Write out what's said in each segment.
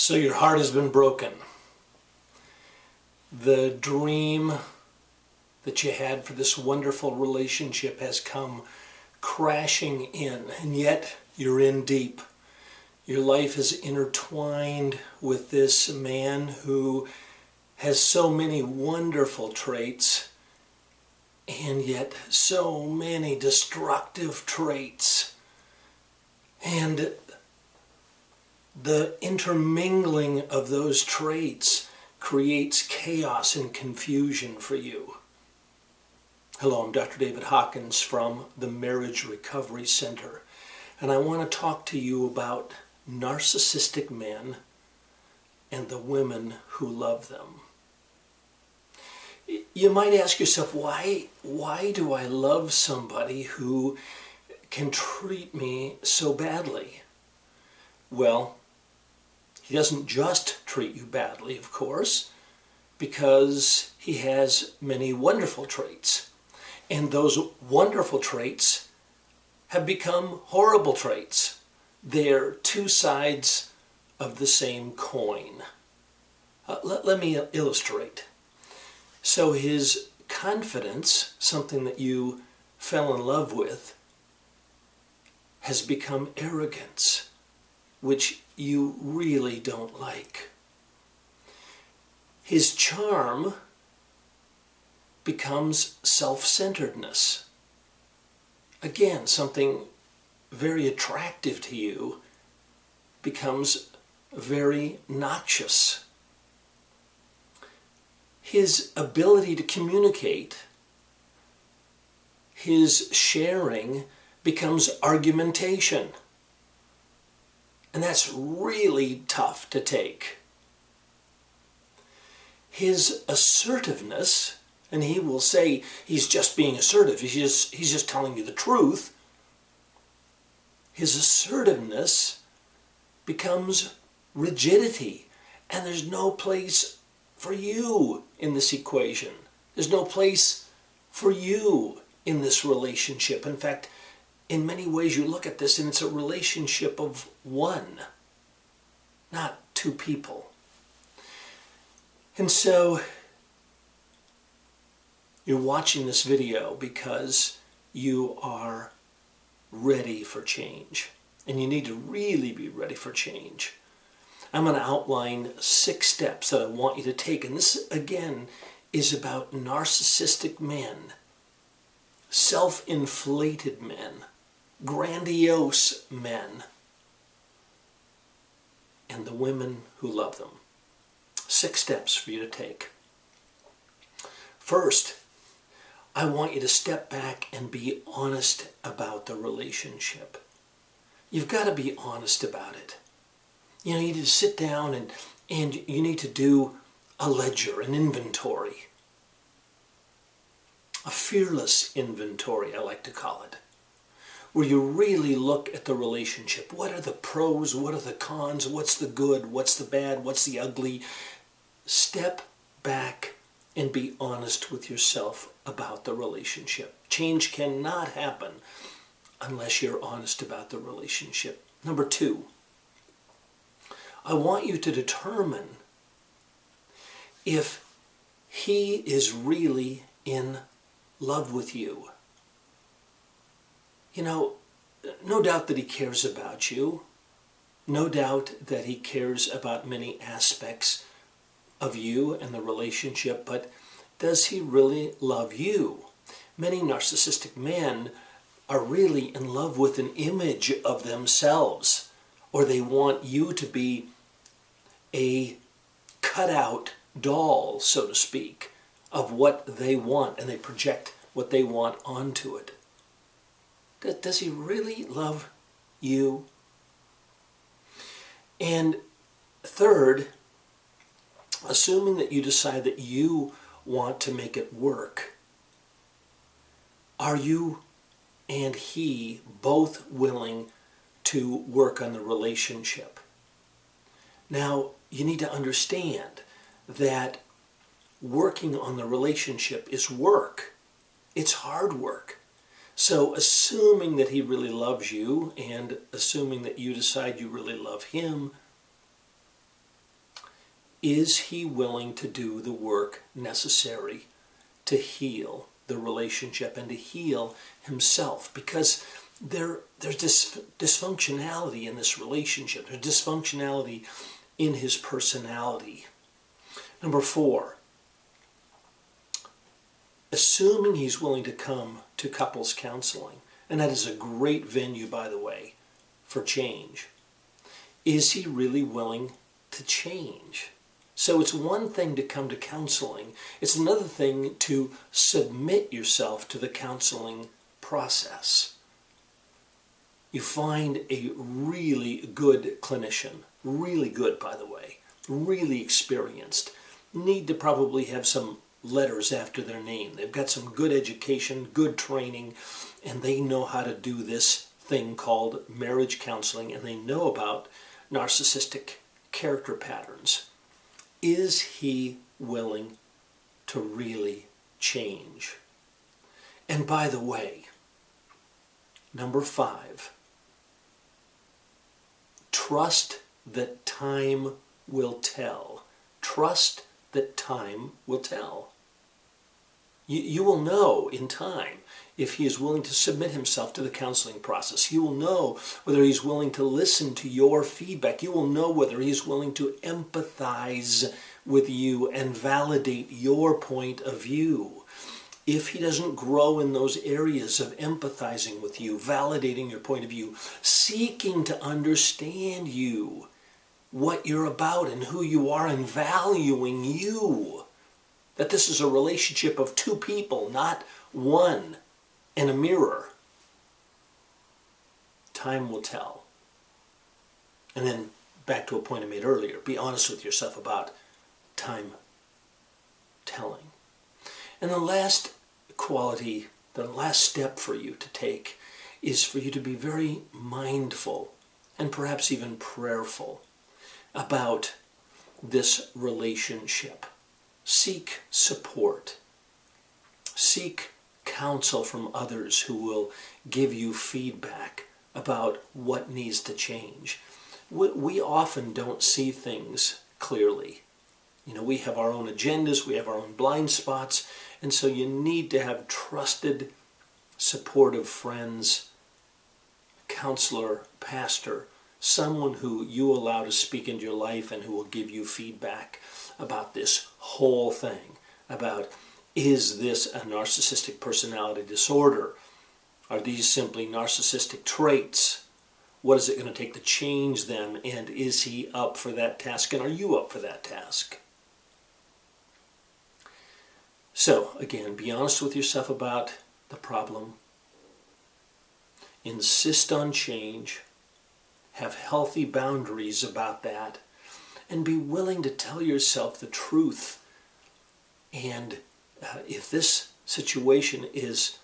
So your heart has been broken. The dream that you had for this wonderful relationship has come crashing in, and yet you're in deep. Your life is intertwined with this man who has so many wonderful traits and yet so many destructive traits. And the intermingling of those traits creates chaos and confusion for you. Hello, I'm Dr. David Hawkins from the Marriage Recovery Center, and I want to talk to you about narcissistic men and the women who love them. You might ask yourself, why do I love somebody who can treat me so badly? Well, he doesn't just treat you badly, of course, because he has many wonderful traits. And those wonderful traits have become horrible traits. They're two sides of the same coin. Let me illustrate. So his confidence, something that you fell in love with, has become arrogance, which you really don't like. His charm becomes self-centeredness. Again, something very attractive to you becomes very noxious. His ability to communicate, his sharing becomes argumentation. And that's really tough to take. His assertiveness, and he will say he's just being assertive, he's just telling you the truth. His assertiveness becomes rigidity, and there's no place for you in this equation. There's no place for you in this relationship. In fact, in many ways you look at this and it's a relationship of one, not two people. And so you're watching this video because you are ready for change. And you need to really be ready for change. I'm going to outline 6 steps that I want you to take. And this, again, is about narcissistic men, self-inflated men, grandiose men, and the women who love them. 6 steps for you to take. First, I want you to step back and be honest about the relationship. You've got to be honest about it. You know, you need to sit down and you need to do a ledger, an inventory. A fearless inventory, I like to call it. Where you really look at the relationship. What are the pros? What are the cons? What's the good? What's the bad? What's the ugly? Step back and be honest with yourself about the relationship. Change cannot happen unless you're honest about the relationship. Number 2, I want you to determine if he is really in love with you. You know, no doubt that he cares about you. No doubt that he cares about many aspects of you and the relationship, but does he really love you? Many narcissistic men are really in love with an image of themselves, or they want you to be a cutout doll, so to speak, of what they want, and they project what they want onto it. Does he really love you? And third, assuming that you decide that you want to make it work, are you and he both willing to work on the relationship? Now, you need to understand that working on the relationship is work. It's hard work. So assuming that he really loves you and assuming that you decide you really love him, Is he willing to do the work necessary to heal the relationship and to heal himself? Because there's dysfunctionality in this relationship. There's dysfunctionality in his personality. Number 4, assuming he's willing to come to couples counseling, and that is a great venue, by the way, for change. Is he really willing to change? So it's one thing to come to counseling. It's another thing to submit yourself to the counseling process. You find a really good clinician, really good, by the way, really experienced, need to probably have some letters after their name. They've got some good education, good training, and they know how to do this thing called marriage counseling, and they know about narcissistic character patterns. Is he willing to really change? And by the way, number 5, trust that time will tell. Trust that time will tell. You will know in time if he is willing to submit himself to the counseling process. You will know whether he's willing to listen to your feedback. You will know whether he's willing to empathize with you and validate your point of view. If he doesn't grow in those areas of empathizing with you, validating your point of view, seeking to understand you, what you're about and who you are, and valuing you, that this is a relationship of 2 people, not one and a mirror, time will tell. And then back to a point I made earlier, be honest with yourself about time telling. And the last quality, the last step for you to take is for you to be very mindful and perhaps even prayerful about this relationship. Seek support. Seek counsel from others who will give you feedback about what needs to change. We often don't see things clearly. We have our own agendas, we have our own blind spots, and so you need to have trusted, supportive friends, counselor, pastor, someone who you allow to speak into your life and who will give you feedback about this whole thing, about, is this a narcissistic personality disorder? Are these simply narcissistic traits? What is it going to take to change them? And is he up for that task? And are you up for that task? So, again, be honest with yourself about the problem. Insist on change. Have healthy boundaries about that. And be willing to tell yourself the truth. And if this situation is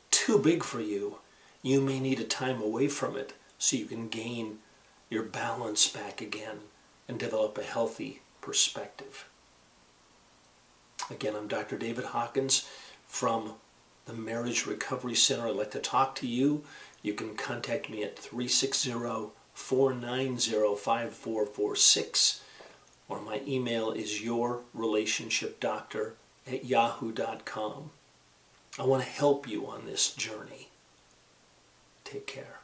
too big for you, you may need a time away from it so you can gain your balance back again and develop a healthy perspective. Again, I'm Dr. David Hawkins from the Marriage Recovery Center. I'd like to talk to you. You can contact me at 360-490-5446, or my email is yourrelationshipdoctor@yahoo.com. I want to help you on this journey. Take care.